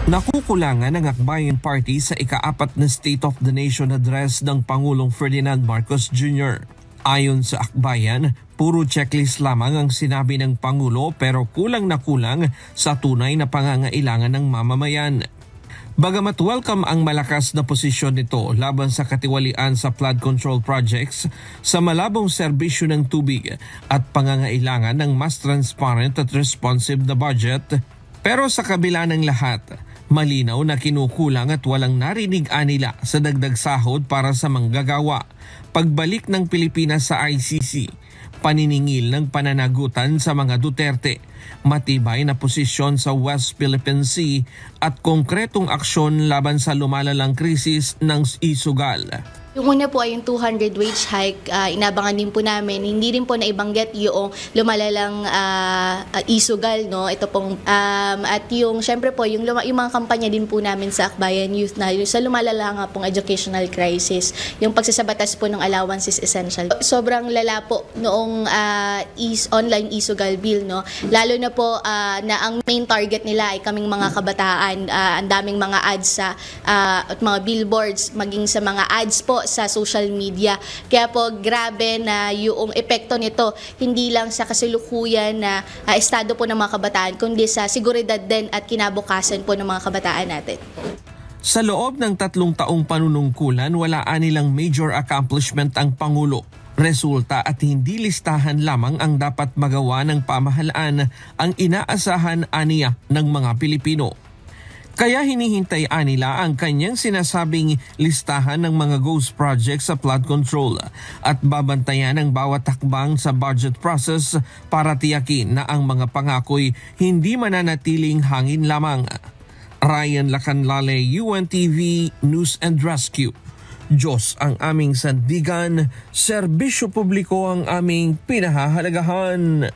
Nakukulangan ang Akbayan Party sa ika-4 na State of the Nation Address ng Pangulong Ferdinand Marcos Jr. Ayon sa Akbayan, puro checklist lamang ang sinabi ng Pangulo pero kulang na kulang sa tunay na pangangailangan ng mamamayan. Bagamat welcome ang malakas na posisyon nito laban sa katiwalian sa flood control projects, sa malabong serbisyo ng tubig at pangangailangan ng mas transparent at responsive na budget, pero sa kabila ng lahat, malinaw na kinukulang at walang narinig nila sa dagdag sahod para sa manggagawa, pagbalik ng Pilipinas sa ICC, paniningil ng pananagutan sa mga Duterte, matibay na posisyon sa West Philippine Sea at konkretong aksyon laban sa lumalalang krisis ng isugal. Yung una po ay yung 200 wage hike, inabangan din po namin. Hindi rin po naibanggit yung lumalalang isugal, no? Ito pong, at yung syempre po, yung mga kampanya din po namin sa Akbayan Youth na yung sa lumalala nga pong educational crisis, yung pagsasabatas po ng allowance is essential. Sobrang lala po noong online isugal bill, no? Lalo na po na ang main target nila ay kaming mga kabataan, ang daming mga ads sa at mga billboards, maging sa mga ads po sa social media. Kaya po grabe na yung epekto nito hindi lang sa kasalukuyan na estado po ng mga kabataan kundi sa seguridad din at kinabukasan po ng mga kabataan natin. Sa loob ng 3 taong panunungkulan, wala nilang major accomplishment ang Pangulo. Resulta at hindi listahan lamang ang dapat magawa ng pamahalaan ang inaasahan aniya ng mga Pilipino. Kaya hinihintay nila ang kanyang sinasabing listahan ng mga ghost projects sa flood control at babantayan ang bawat hakbang sa budget process para tiyakin na ang mga pangako'y hindi mananatiling hangin lamang. Ryan Lacanlale, UNTV News and Rescue. Diyos ang aming sandigan, serbisyo publiko ang aming pinahahalagahan.